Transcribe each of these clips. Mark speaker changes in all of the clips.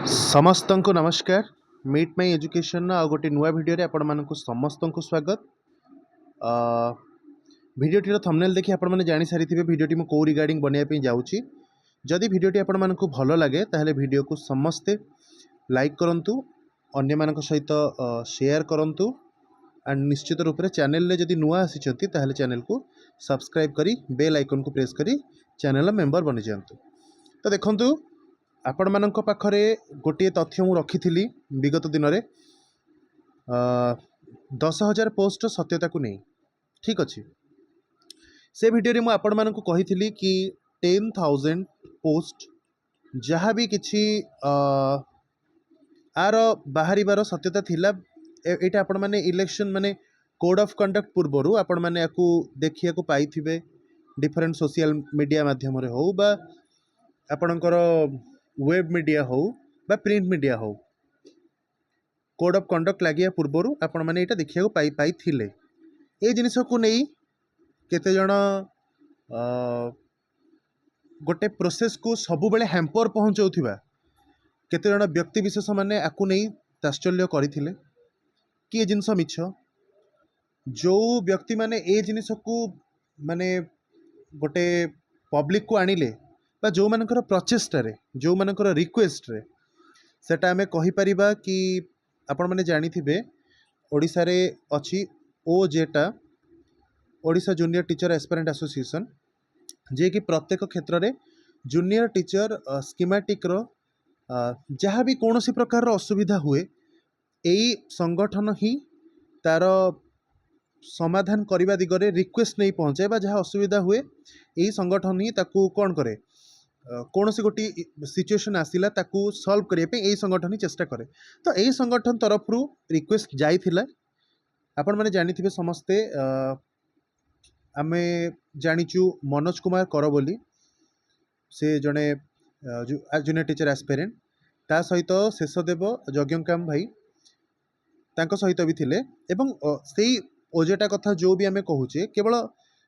Speaker 1: समस्त को नमस्कार। मीट माई एजुकेशन आ गोटे नुआ भिडियो आपण मानक समस्त को स्वागत। भिडियोटीर थंबनेल देखि आपण माने जानि सारिथिबे भिडियोटी मु को रिगार्डिंग बनिया जाउची। जदि भिडियोटी आपण मानक भलो लागे ताहले भिडियो को समस्ते लाइक करंतु, अन्य मानक सहित शेयर करंतु एंड निश्चित रूप से चैनल जदि नुआ आसी ताहले चैनल को सब्सक्राइब करी बेल आइकन को प्रेस करी चैनल मेंबर बनि जांतु। तो देखंतु आपण मानक पाखरे गोटे तथ्य मु रखी विगत दिन में 10,000 पोस्ट सत्यता को नहीं। ठीक अच्छे से भिडियो मु आपण मानक कही कि 10,000 पोस्ट जहाँ भी किसी आर बाहर सत्यता थिला एटा आपण माने इलेक्शन माने कोड ऑफ कंडक्ट पूर्वर आपण माने याकू देखिया को पाई थिबे डिफरेंट सोशल मीडिया माध्यम रे हो बा आपणकर वेब मीडिया हो बा प्रिंट मीडिया हो कोड ऑफ कंडक्ट लगिया पूर्वर आपण माने एटा देखिया को पाई थिले। ए जिनिस को नहीं केते जण गोटे प्रोसेस को सबु बेले हैम्पर पहुँचाउथिबा केते जण व्यक्ति विशेष माने आकु नहीं ताश्चल्य करथिले कि ए जिनिस मिछ। जो व्यक्ति माने ए जिनिस को माने गोटे पब्लिक को आनिले बा जो मानकर प्रचेष्टारे जो मानकर रिक्वेस्ट रे सेटा आमे कहि परिबा कि आपण माने जानि थिबे ओडिसा रे अछि ओ जेटा Odisha junior teacher aspirant association जे कि प्रत्येक क्षेत्र रे जूनियर टीचर स्कीमेटिक रो जहाँ भी कौन सी प्रकार रो असुविधा हुए यही संगठन ही तार समाधान करने दिगरे रिक्वेस्ट नहीं पहुँचाए जहाँ असुविधा हुए यही संगठन ही ताकू कौन करे कौन सी गोटी सिचुएशन आसिला ताकू सॉल्व करने यही संगठन ही चेष्टा करे। तो यही संगठन तरफ रिक्वेस्ट जाइथिला आपण माने जानिथिबे समस्ते आमे जानिचु मनोज कुमार कर बोली से जड़े जूनियर टीचर एस्पिरेंट ता सहित शेषदेव यज्ञकाम भाई तांको सहित भी थिले एवं सेई ओजेटा कथा जो भी आमे कहूचे केवल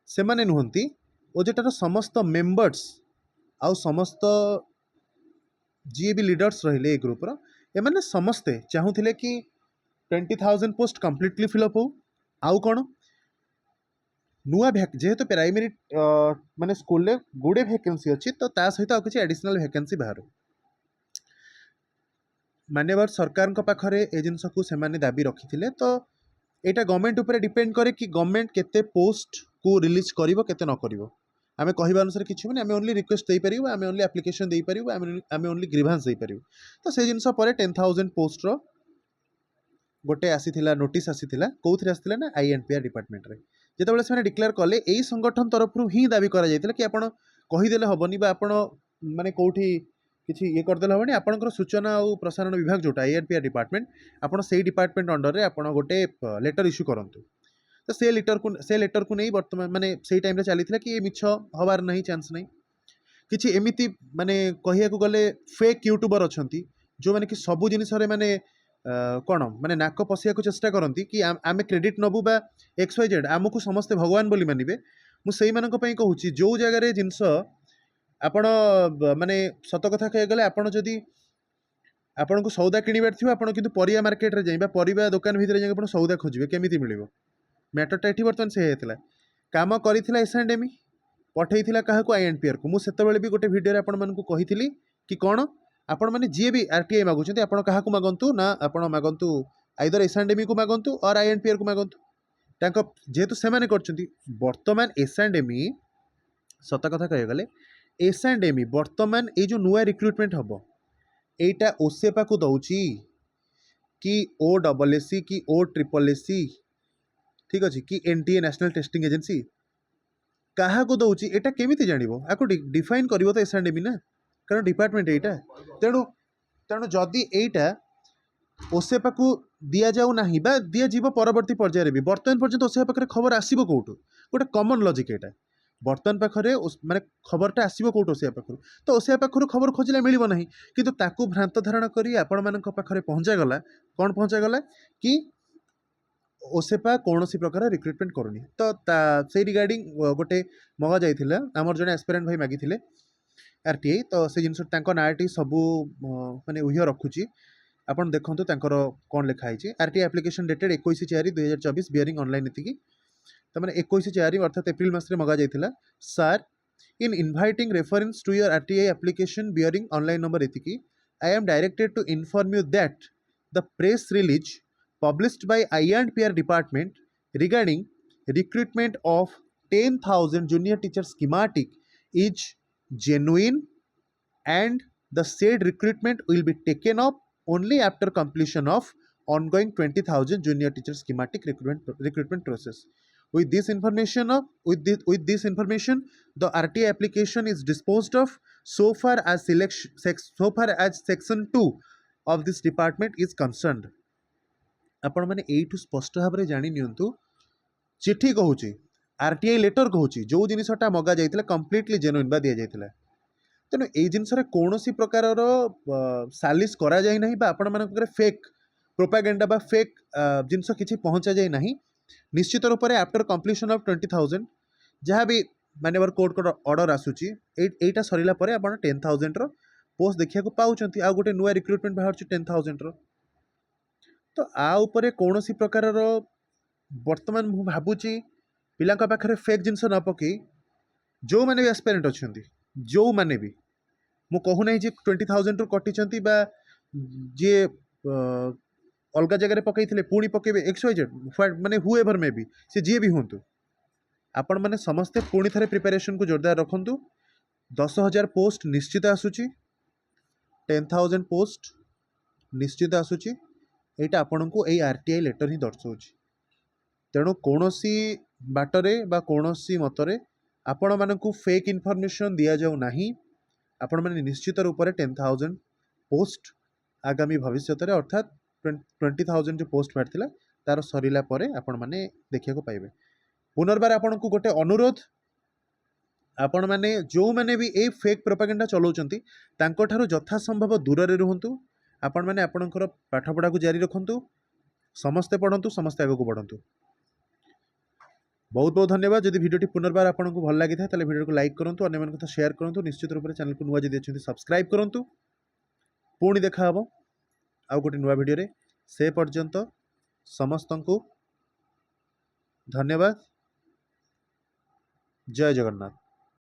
Speaker 1: से माने नुहंती ओजेटार समस्त मेंबर्स आउ समस्त जी भी लीडर्स रहिले ए ग्रुप रो एमाने समस्ते चाहूथिले कि 20,000 पोस्ट कंप्लीटली फिलअप हो आउ कौन नुआ जेहेतु प्राइमरी माने स्कूल रे गुडे वैकेंसी अच्छी तो ता सहित आउ किछि एडिशनल वैकेंसी बाहर मान्यवर सरकार पाखरे ए जिनस को सेमाने दाबी रखी तो यहाँ गवर्नमेंट उपर डिपेंड करे कि गवर्नमेंट केते पोस्ट को रिलीज करिवो केते न करिवो आमे कहबा अनुसार किछि माने आमे ओनली रिक्वेस्ट दे परिबो आमे ओनली एप्लिकेशन दे परिबो आमे ओनली ग्रीवांस दे परिबो। तो से जिनस परे 10,000 पोस्ट रो गोटे आसीथिला नोटिस आसीथिला कोउथरे आसीथिला ना आईएनपीआर डिपार्टमेंट रे जेतेबेले से डिक्लेयर कले एई संगठन तरफ ही दाबी करा जायतिला कि आपण कहिदेले हबनी बा आपण माने कोठी किछि ये करदेले हबनी आपनकर सूचना और प्रसारण विभाग जोटा आईएनपीआर डिपार्टमेंट आपण सेई डिपार्टमेंट अंडर रे आपण गोटे लेटर इश्यू करंतु। तो से लेटर को नहीं वर्तमान माने सेई टाइम रे चलीथिला कि ए मिछ हबार नहीं चांस नहीं किछि एमिति माने कहिया को गले फेक यूट्यूबर अछंती जो माने कि सबु जिनिस रे माने कौन माने नाक पशिया को चेष्टा करती कि आमे क्रेडिट नबू बा XYZ आमको समस्ते भगवान बोली मानिबे मुझे कहूँ जो जगार जिनस आपण माने सत कथा कह गले आपण जदि आपण को सौदा किणवार थी आप परिया मार्केट रे जाइबा परिया दुकान भितर जाइए आप सौदा खोजे केमी मिल मैटरटा ये बर्तमान से होता काम कर एसएंडएमई पठे क्या आईएनपीआर को मुझे भी गोटे भिडियो आपण मानक कही कि कौन आपण मैंने जी भी आरटीआई मागुंट आपण क्या मागंतु ना आपण मागंतु आइदर एसएंडएमई को मागंतु और आईएनपीआर को मागंतु जेहेतु से बर्तमान एसएंडएमई सत कथा कह गले एसएंडएमई बर्तमान ये जो नुआ रिक्रुटमेंट हम एटा ओसेपा को दौची कि OSSC कि OSSC ठीक अच्छे कि एनटीए नेशनल टेस्टिंग एजेंसी क्या को दौची एटा केमिति जानिबो आको डिफाइन करिवो तो एसएंडएमई ना कारण डिपार्टमेंट एटा तेणु तेणु जदि एटा ओसेपा को दिया जाऊ नाही बा दिया जीवो परवर्ती पर्यायर भी बर्तमान पर्यंत ओसेपा पाखरे खबर आसीबो कोठु गोटे कॉमन लॉजिक एटा बर्तमान पाखरे माने खबरटा आसीबो कोठु ओसेपा पाखरु तो ओसेपा पाखरु खबर खोजिले मिलिबो नाही किंतु ताकू भ्रांत धारणा करी आपण मानक पाखरे पहुंचा गला कोन पहुंचा गला कि ओसेपा कौन सी प्रकार रिक्रुटमेंट करूनी तो से रिगार्डिंग गोटे मगा जाइथिला हमर जने एस्पिरेंट भाई मागिथिले आरटीआई तो से जिनस नाटी सबू माने उह्य रखुची आपण देखंतु तांकर कोन लिखा है RTI application dated 21/4/2024 bearing online एतिकी तो माने 21/4 अर्थात एप्रिल मास रे मगा जाइथिला sir in inviting reference to your RTI application bearing online number एतिकी I am directed to inform you that the press release published by I&PR department regarding recruitment of 10,000 junior teacher schematic is genuine and the said recruitment will be taken up only after completion of ongoing 20,000 junior teacher schematic recruitment process. With this information, the RTA application is disposed of so far as section 2 of this department is concerned. आपण मैंने you स्पष्ट भाव में जाणी नियंतु चिठी कहूँ RTI letter कहूँ जो जिनसा मगा जाइए कंप्लीटली जेन्युइन बा दि जाइए तेणु ये जिनस कौन प्रकार सालिश करा जाए ना आपण मान फेक प्रोपागेंडा बा फेक जिनस किसी पहुँचा जाए ना निश्चित रूप से आफ्टर कंप्लीशन ऑफ 20,000 जहाँ भी माननीय कोर्ट ऑर्डर आसूची एटा सरला पर आप 10,000 पोस्ट देखा पाँच आ गोटे नुआ रिक्रुटमेंट बाहर 10,000 तो आ उपरे कौन प्रकार बर्तमान मु भावुची पिला पाखे फेक जिनस न पकई जो मैंने भी एस्पायरेंट अच्छा जो मैंने भी मु कहूना जी 20,000 कटी जी अलग जगह पकई पुणी पकेबे XYZ माने हुएवर मे भी सी जी भी हूँ आपण मैंने समस्ते पुणी थे प्रिपेरेसन को जोरदार रखु 10,000 पोस्ट निश्चित आसूची 10,000 पोस्ट निश्चित आसूची यहाँ आपण को यही आरटीआई लेटर ही दर्शाऊँ तेणु कौन बाटरे बा कौन मतरे आपण मानक फेक इनफर्मेशन दि जाऊ ना आपण मैंने निश्चित रूप से 10,000 पोस्ट आगामी भविष्य में अर्थात 20,000 जो पोस्ट बाहर तार सरला आपण मैंने देखा पाइबे पुनर्बार आपण को गोटे अनुरोध आपण मैंने जो मैंने भी ये फेक प्रोपागेंडा चलाउछंती तांको ठारू यथासंभव दूर रे रुहंतु आपण मैंने आपणकर पाठपढ़ा को जारी रखु समस्ते पढ़ु समस्ते आगे बढ़ु बहुत बहुत धन्यवाद जदि वीडियो पुनर्बार आपको भल लगी था वीडियो को लाइक करूँ अन्य सहित शेयर करूँ निश्चित रूप से चैनल को नुआ जदि अच्छे सब्सक्राइब करूँ पुणी देखा हम आउ गोटे नुआ वीडियो से पर्यंत समस्त को धन्यवाद जय जगन्नाथ।